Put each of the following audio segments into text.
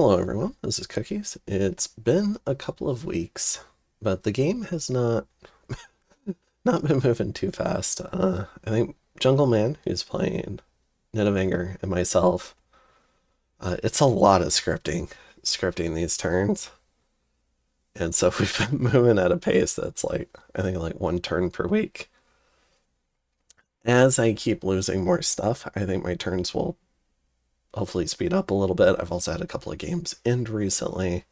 Hello everyone, this is Cookies. It's been a couple of weeks, but the game has not been moving too fast. I think Jungle Man, who's playing Nidavangr, and myself, it's a lot of scripting these turns. And so we've been moving at a pace that's like, I think like one turn per week. As I keep losing more stuff, I think my turns will hopefully speed up a little bit. I've also had a couple of games end recently,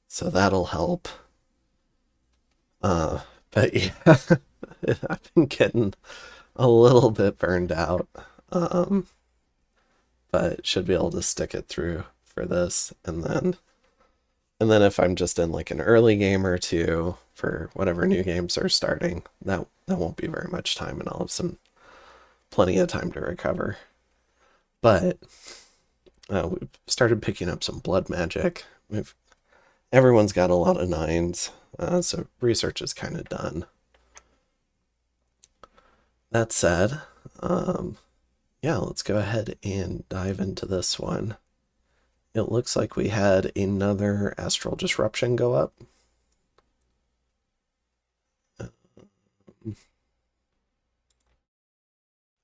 so that'll help. But yeah, I've been getting a little bit burned out. Um, but should be able to stick it through for this, and then if I'm just in like an early game or two for whatever new games are starting, that won't be very much time, and I'll have plenty of time to recover. But we've started picking up some blood magic. Everyone's got a lot of nines, so research is kind of done. That said, yeah, let's go ahead and dive into this one. It looks like we had another astral disruption go up.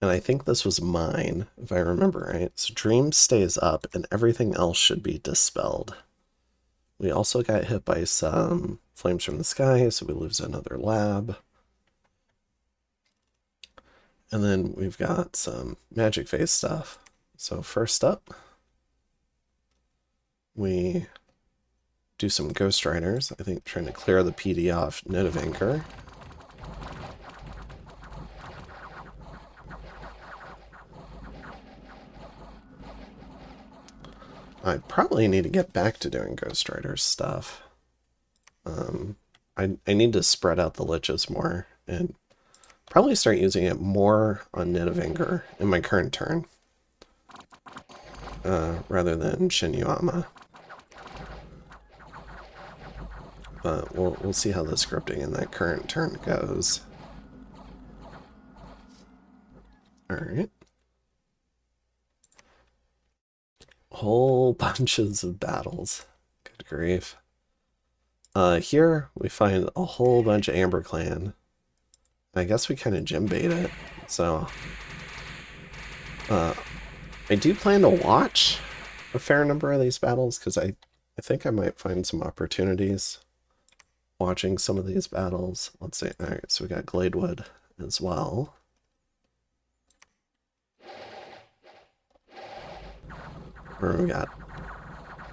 And I think this was mine, if I remember right. So Dream stays up and everything else should be dispelled. We also got hit by some flames from the sky, so we lose another lab. And then we've got some magic phase stuff. So first up, we do some Ghost Riders. I think trying to clear the PD off Nidavangr. I probably need to get back to doing Ghost Rider stuff. I need to spread out the liches more and probably start using it more on Nidavangr in my current turn rather than Shinyama. But we'll see how the scripting in that current turn goes. Alright. Whole bunches of battles. Good grief. Here we find a whole bunch of Amber Clan. I guess we kind of gym bait it. So, I do plan to watch a fair number of these battles because I think I might find some opportunities watching some of these battles. Let's see. All right, so we got Gladewood as well. Where we got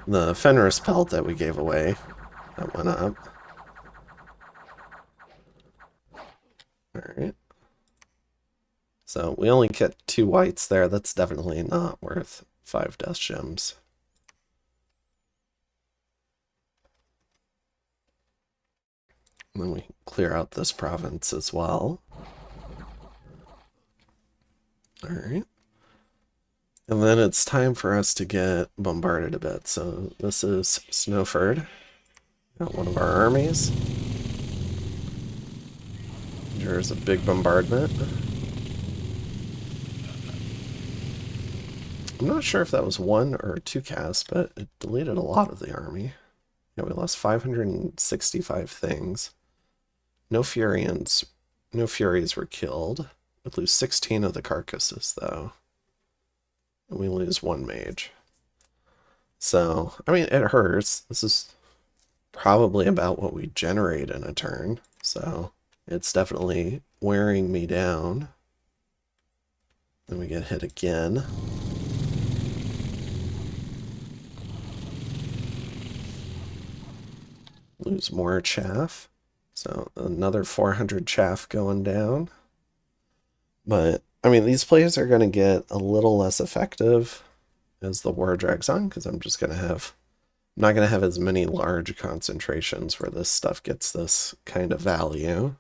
the Fenris pelt that we gave away. That went up. Alright. So we only get 2 whites there. That's definitely not worth 5 death gems. And then we clear out this province as well. Alright. And then it's time for us to get bombarded a bit. So this is Snowford. Got one of our armies. There's a big bombardment. I'm not sure if that was 1 or 2 casts, but it deleted a lot of the army. Yeah, we lost 565 things. No Furies were killed. We lose 16 of the carcasses, though. And we lose 1 mage. So, I mean, it hurts. This is probably about what we generate in a turn. So, it's definitely wearing me down. Then we get hit again. Lose more chaff. So another 400 chaff going down. But, I mean, these plays are going to get a little less effective as the war drags on, because I'm just going to have... I'm not going to have as many large concentrations where this stuff gets this kind of value.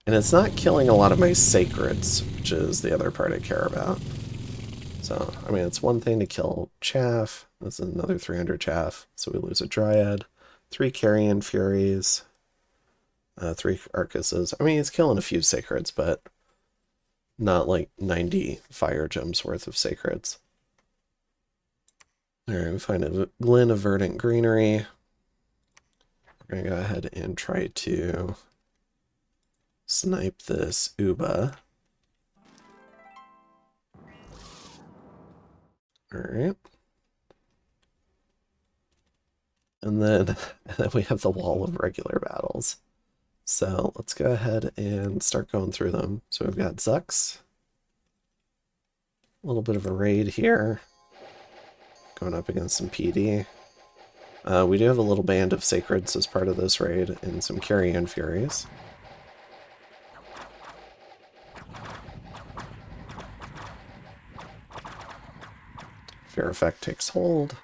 And it's not killing a lot of my sacreds, which is the other part I care about. So, I mean, it's one thing to kill chaff. That's another 300 chaff. So we lose a Dryad. 3 Carrion Furies. 3 Arcuses. I mean, he's killing a few sacreds, but not like 90 fire gems worth of sacreds. Alright, we find a glen of verdant greenery. We're gonna go ahead and try to snipe this Uba. Alright. And then we have the wall of regular battles. So let's go ahead and start going through them. So we've got Zux. A little bit of a raid here. Going up against some PD. We do have a little band of Sacreds as part of this raid and some Carrion Furies. Fear Effect takes hold.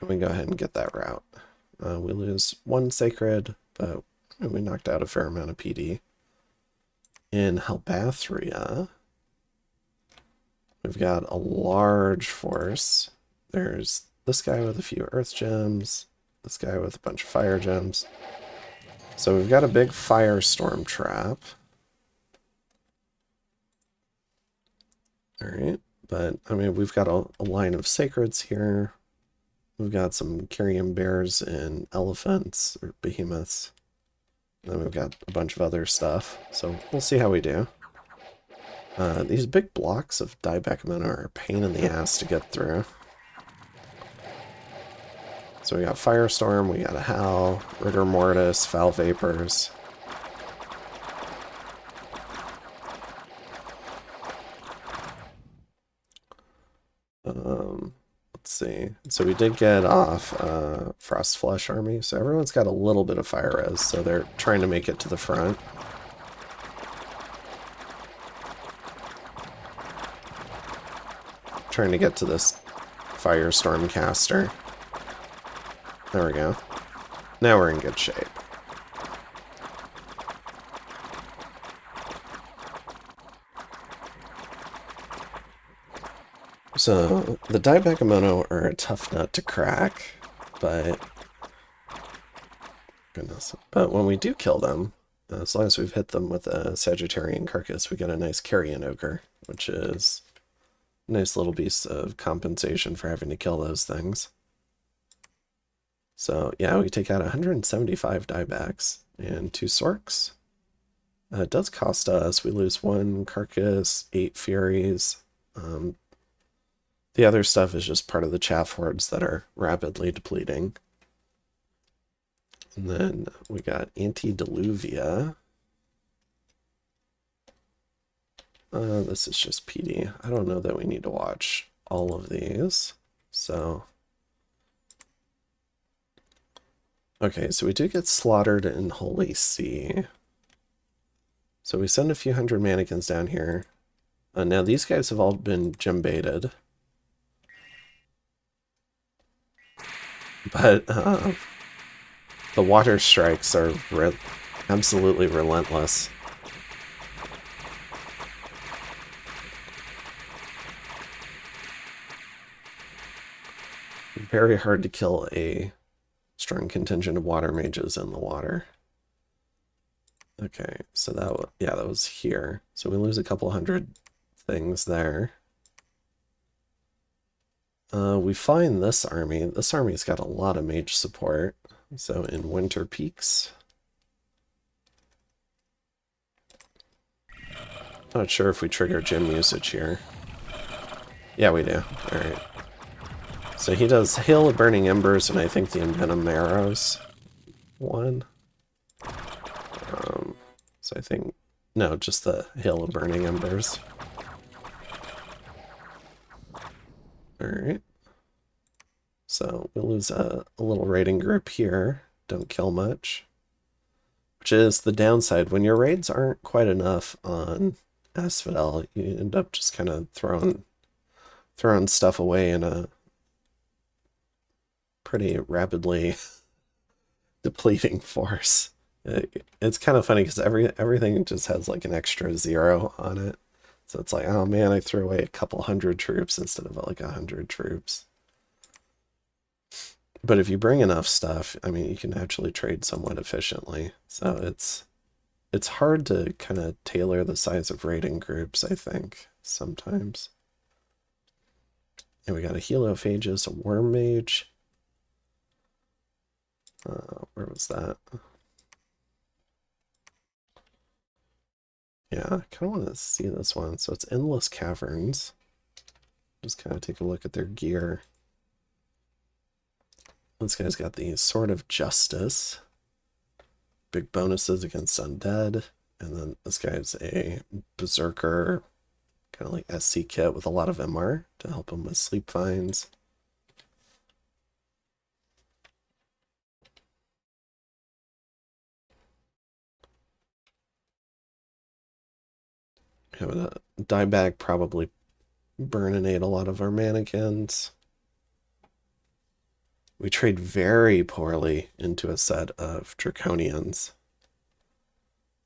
And we go ahead and get that route. We lose one Sacred, but we knocked out a fair amount of PD. In Helbathria, we've got a large force. There's this guy with a few Earth Gems, this guy with a bunch of Fire Gems. So we've got a big Firestorm trap. Alright, but I mean, we've got a line of Sacreds here. We've got some Carrion Bears and Elephants, or Behemoths. And then we've got a bunch of other stuff, so we'll see how we do. These big blocks of Dieback are a pain in the ass to get through. So we got Firestorm, we got a Howl, Rigor Mortis, Foul Vapors. Let's see. So we did get off Frost Flush Army, so everyone's got a little bit of fire res, so they're trying to make it to the front. Trying to get to this Firestorm caster. There we go. Now we're in good shape. So, the Dieback are a tough nut to crack, but... Goodness. But when we do kill them, as long as we've hit them with a Sagittarian Carcass, we get a nice Carrion Ogre, which is a nice little piece of compensation for having to kill those things. So, yeah, we take out 175 Diebacks and 2 Sorks. It does cost us. We lose 1 Carcass, 8 Furies. The other stuff is just part of the chaff hordes that are rapidly depleting. And then we got Antediluvian. This is just PD. I don't know that we need to watch all of these. So... Okay, so we do get slaughtered in Holy See. So we send a few hundred mannequins down here. Now these guys have all been gem baited. But the water strikes are absolutely relentless. Very hard to kill a strong contingent of water mages in the water. Okay, so that was here. So we lose a couple hundred things there. We find this army. This army's got a lot of mage support. So in Winter Peaks. Not sure if we trigger gem usage here. Yeah, we do. Alright. So he does Hail of Burning Embers and I think the Envenom Arrows one. So I think... No, just the Hail of Burning Embers. Alright. So we lose a little raiding group here. Don't kill much. Which is the downside. When your raids aren't quite enough on Asphodel, you end up just kind of throwing stuff away in a pretty rapidly depleting force. It's kind of funny because everything just has like an extra 0 on it. So it's like, oh man, I threw away a couple hundred troops instead of like 100 troops. But if you bring enough stuff, I mean, you can actually trade somewhat efficiently. So it's hard to kind of tailor the size of raiding groups, I think, sometimes. And we got a Helophagus, a Worm Mage. Where was that? Yeah, I kind of want to see this one. So it's Endless Caverns. Just kind of take a look at their gear. This guy's got the Sword of Justice. Big bonuses against undead. And then this guy's a Berserker, kind of like SC kit with a lot of MR to help him with sleep finds. Having a dieback probably burninate a lot of our mannequins. We trade very poorly into a set of Draconians.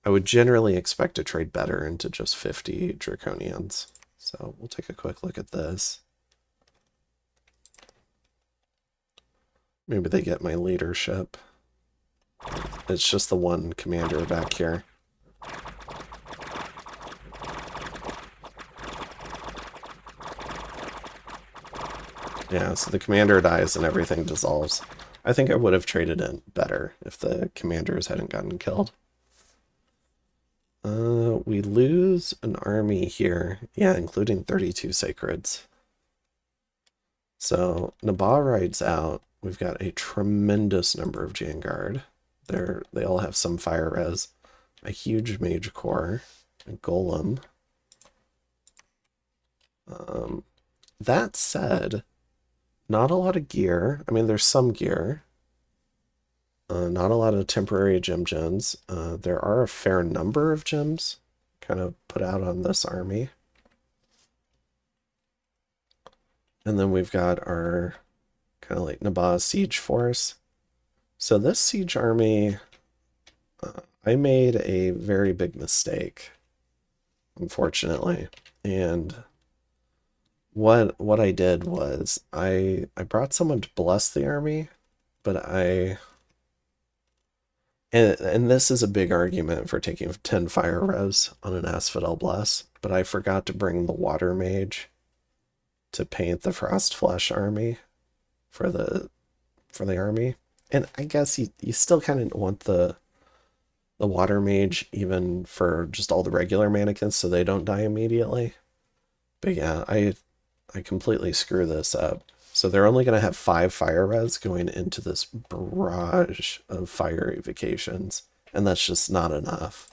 I would generally expect to trade better into just 50 Draconians. So we'll take a quick look at this. Maybe they get my leadership. It's just the one commander back here. Yeah, so the commander dies and everything dissolves. I think I would have traded in better if the commanders hadn't gotten killed. We lose an army here. Yeah, including 32 sacreds. So Nabah rides out. We've got a tremendous number of Jangard. They all have some fire res. A huge mage core, a golem. That said, not a lot of gear. I mean, there's some gear. Not a lot of temporary gem gens. There are a fair number of gems kind of put out on this army. And then we've got our kind of like Nabah siege force. So this siege army, I made a very big mistake, unfortunately. And what I did was I brought someone to bless the army, but and this is a big argument for taking 10 fire res on an Asphodel bless, but I forgot to bring the water mage to paint the Frostflesh army for the army. And I guess you still kind of want the water mage even for just all the regular mannequins so they don't die immediately. But yeah, I completely screw this up. So they're only going to have 5 fire res going into this barrage of fire evocations, and that's just not enough.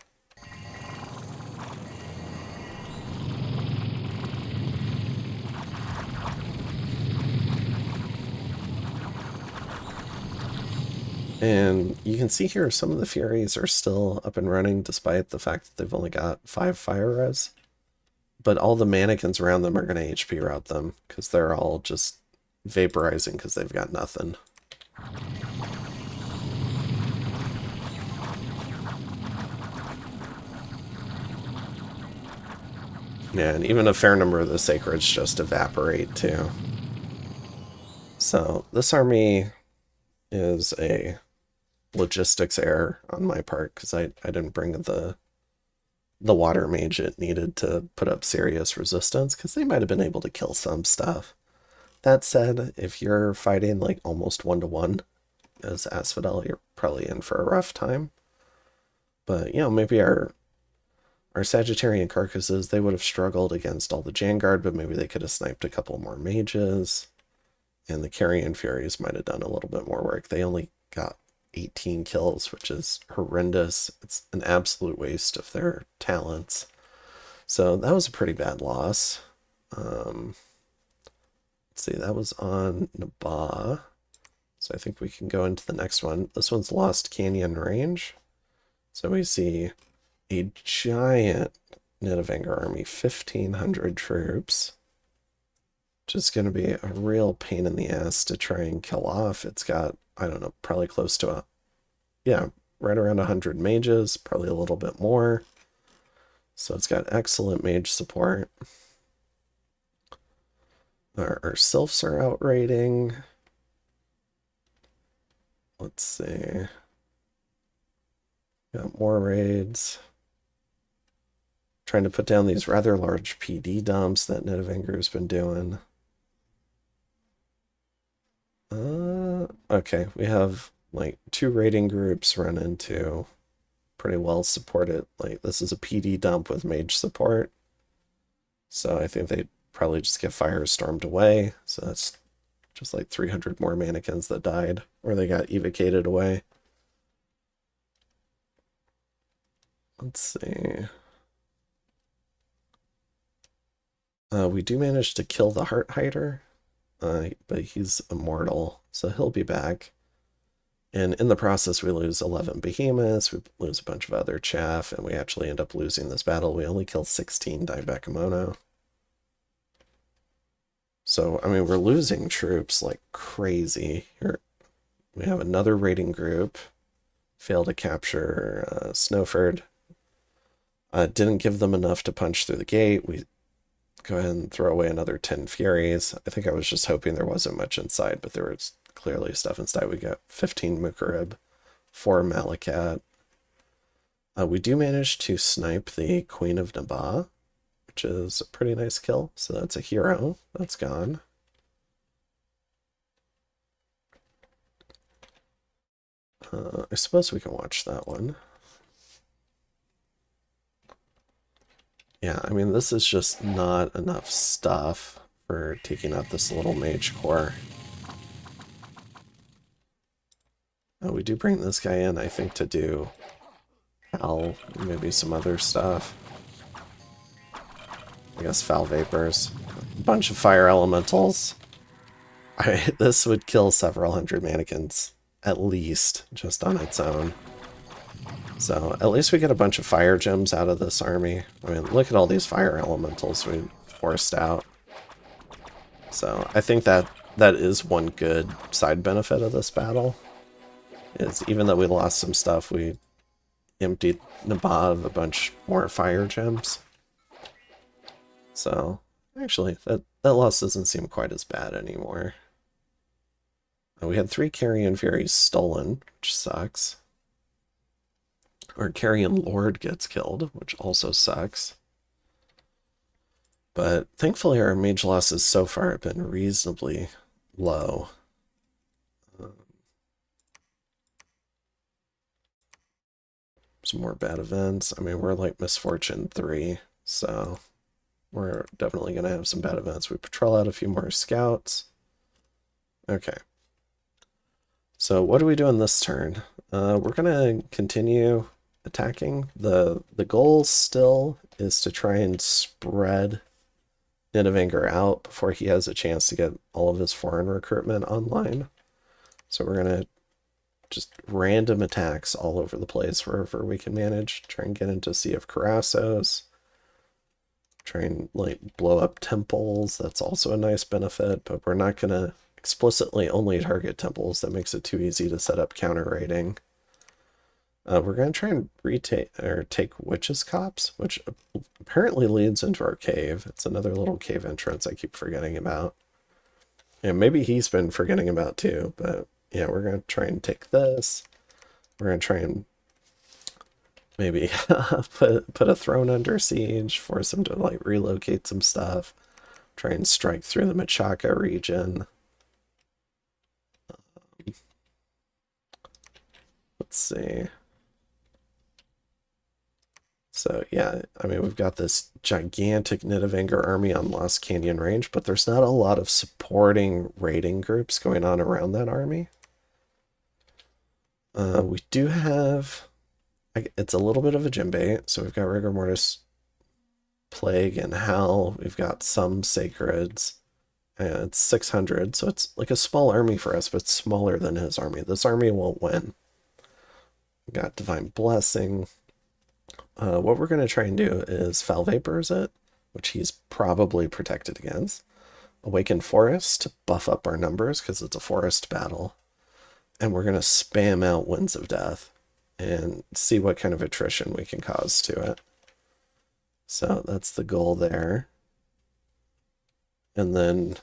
And you can see here some of the Furies are still up and running despite the fact that they've only got 5 fire res. But all the mannequins around them are going to HP route them because they're all just vaporizing because they've got nothing. Yeah, and even a fair number of the sacreds just evaporate too. So this army is a logistics error on my part because I didn't bring the water mage it needed to put up serious resistance because they might have been able to kill some stuff. That said, if you're fighting like almost 1-to-1 as Asphodel, you're probably in for a rough time. But, you know, maybe our Sagittarian carcasses, they would have struggled against all the Jangard, but maybe they could have sniped a couple more mages. And the Carrion Furies might have done a little bit more work. They only got 18 kills, which is horrendous. It's an absolute waste of their talents. So that was a pretty bad loss. Let's see, that was on Nabah. So I think we can go into the next one. This one's Lost Canyon Range. So we see a giant Nidavangr army, 1,500 troops. Which is going to be a real pain in the ass to try and kill off. It's got, I don't know, probably close to right around 100 mages, probably a little bit more. So it's got excellent mage support. Our sylphs are outrating. Let's see. Got more raids. Trying to put down these rather large PD dumps that Nidavangr's been doing. Okay, we have like two raiding groups run into pretty well supported. Like this is a PD dump with mage support. So I think they probably just get firestormed away. So that's just like 300 more mannequins that died, or they got evacated away. Let's see. We do manage to kill the Heart Hider, but he's immortal, so he'll be back. And in the process, we lose 11 behemoths, we lose a bunch of other chaff, and we actually end up losing this battle. We only kill 16 Daibakemono. So, I mean, we're losing troops like crazy. Here, we have another raiding group. Fail to capture Snowford. Didn't give them enough to punch through the gate. We go ahead and throw away another 10 Furies. I think I was just hoping there wasn't much inside, but there was clearly stuff inside. We got 15 Mukarib, 4 Malakat. We do manage to snipe the Queen of Nabah, which is a pretty nice kill. So that's a hero. That's gone. I suppose we can watch that one. Yeah, I mean, this is just not enough stuff for taking out this little mage core. We do bring this guy in, I think, to do Foul, maybe some other stuff. I guess Foul Vapors. A bunch of fire elementals. This would kill several hundred mannequins, at least, just on its own. So at least we get a bunch of fire gems out of this army. I mean, look at all these fire elementals we forced out. So I think that is one good side benefit of this battle. Is even though we lost some stuff, we emptied Nabah of a bunch more fire gems. So actually, that loss doesn't seem quite as bad anymore. We had 3 Carrion Furies stolen, which sucks. Our Carrion Lord gets killed, which also sucks. But thankfully our mage losses so far have been reasonably low. Some more bad events. I mean, we're like Misfortune 3, so we're definitely going to have some bad events. We patrol out a few more scouts. Okay. So what are we doing this turn? We're going to continue attacking. The goal still is to try and spread Nidavangr out before he has a chance to get all of his foreign recruitment online. So we're going to just random attacks all over the place wherever we can manage. Try and get into Sea of Carassos. Try and like blow up temples. That's also a nice benefit, but we're not going to explicitly only target temples. That makes it too easy to set up counter raiding. We're going to try and take Witch's Copse, which apparently leads into our cave. It's another little cave entrance I keep forgetting about. And maybe he's been forgetting about too, but yeah, we're going to try and take this. We're going to try and maybe put a throne under siege, force him to like relocate some stuff, try and strike through the Machaca region. Let's see. So yeah, I mean, we've got this gigantic Nidavangr army on Lost Canyon Range, but there's not a lot of supporting raiding groups going on around that army. We do have, it's a little bit of a djembe, so we've got Rigor Mortis, Plague, and Hell. We've got some Sacreds, and it's 600, so it's like a small army for us, but it's smaller than his army. This army won't win. We got Divine Blessing. What we're going to try and do is Foul Vapors it, which he's probably protected against. Awaken Forest to buff up our numbers because it's a forest battle. And we're going to spam out Winds of Death and see what kind of attrition we can cause to it. So that's the goal there. And then,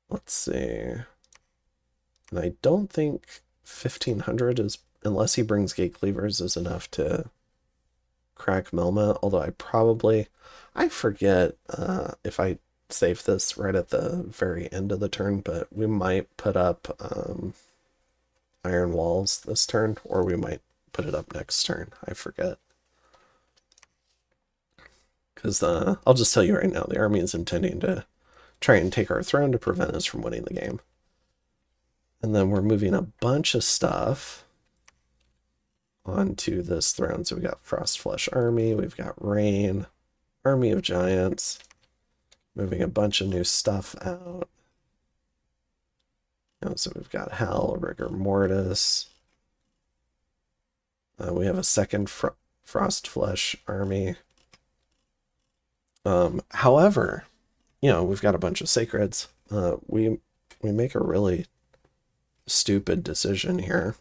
let's see. And I don't think 1500 is, unless he brings Gate Cleavers, is enough to crack Melma. Although I forget if I save this right at the very end of the turn, but we might put up iron walls this turn, or we might put it up next turn. I forget. Because I'll just tell you right now, the army is intending to try and take our throne to prevent us from winning the game. And then we're moving a bunch of stuff onto this throne. So we got Frostflesh Army, we've got Rain, Army of Giants, moving a bunch of new stuff out. So we've got Hell, Rigor Mortis. We have a second Frostflesh Army. However, we've got a bunch of Sacreds. We make a really stupid decision here.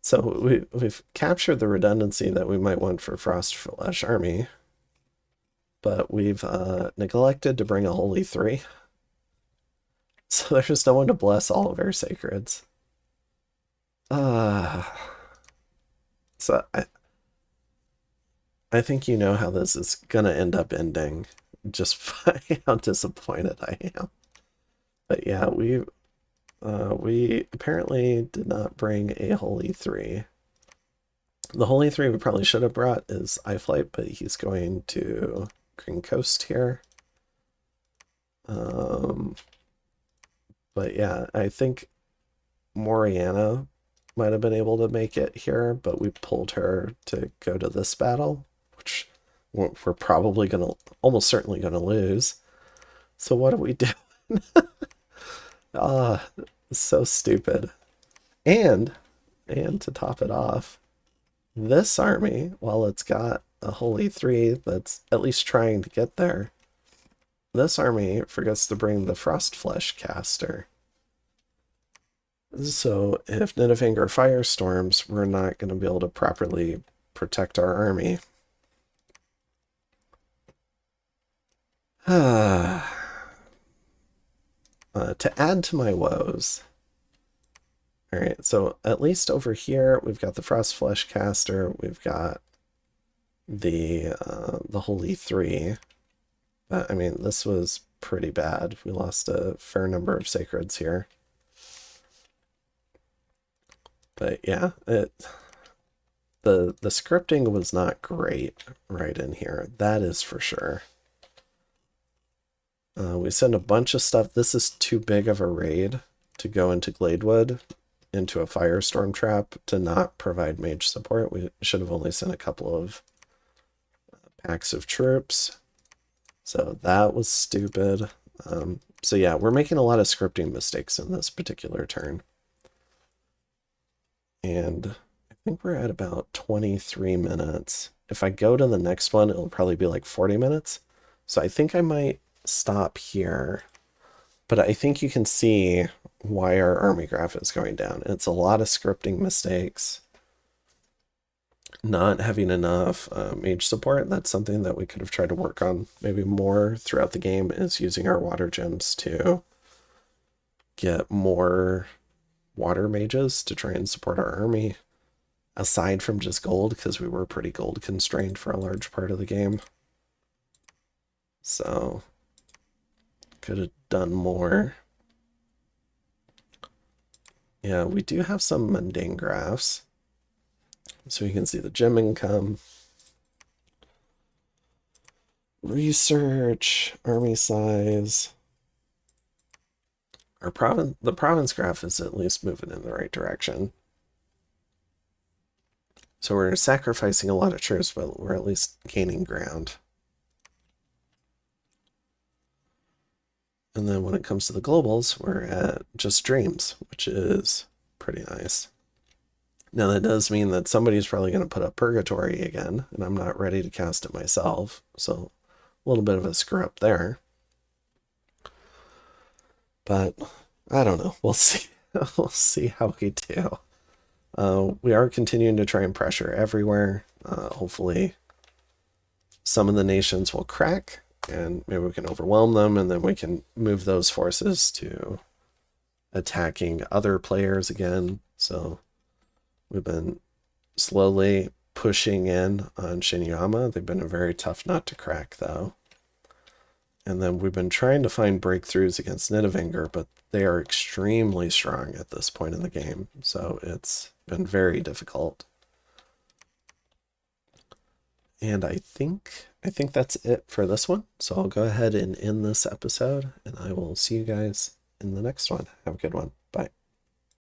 So we've captured the redundancy that we might want for Frostflesh Army, but we've neglected to bring a Holy 3. So there's no one to bless all of our Sacreds. So I think you know how this is gonna end up ending, just by how disappointed I am. But yeah, we apparently did not bring a Holy 3. The Holy 3 we probably should have brought is iFlight, but he's going to Green Coast here. But yeah, I think Moriana might have been able to make it here, but we pulled her to go to this battle, which we're probably almost certainly gonna lose. So what do we do? So stupid. And to top it off, this army, while it's got a Holy 3 that's at least trying to get there, this army forgets to bring the Frostflesh caster. So if Nidavangr firestorms, we're not going to be able to properly protect our army. To add to my woes. Alright, so at least over here, we've got the Frostflesh caster, we've got the Holy 3. But, I mean, this was pretty bad. We lost a fair number of Sacreds here. But yeah, the scripting was not great right in here. That is for sure. We send a bunch of stuff. This is too big of a raid to go into Gladewood, into a firestorm trap, to not provide mage support. We should have only sent a couple of packs of troops. So that was stupid. So yeah, we're making a lot of scripting mistakes in this particular turn. And I think we're at about 23 minutes. If I go to the next one, it'll probably be like 40 minutes. So I think I might stop here. But I think you can see why our army graph is going down. It's a lot of scripting mistakes. Not having enough mage support. That's something that we could have tried to work on maybe more throughout the game, is using our water gems to get more water mages to try and support our army, aside from just gold, because we were pretty gold constrained for a large part of the game. So could have done more. Yeah, we do have some mundane graphs. So you can see the gem income, research, army size. The province graph is at least moving in the right direction. So we're sacrificing a lot of troops, but we're at least gaining ground. And then when it comes to the globals, we're at just dreams, which is pretty nice. Now that does mean that somebody's probably going to put up Purgatory again, and I'm not ready to cast it myself, so a little bit of a screw up there. But I don't know. We'll see. We'll see how we do. We are continuing to try and pressure everywhere. Hopefully some of the nations will crack, and maybe we can overwhelm them, and then we can move those forces to attacking other players again. So we've been slowly pushing in on Shinyama. They've been a very tough nut to crack, though. And then we've been trying to find breakthroughs against Nidavangr, but they are extremely strong at this point in the game, so it's been very difficult. And I think that's it for this one. So I'll go ahead and end this episode, and I will see you guys in the next one. Have a good one.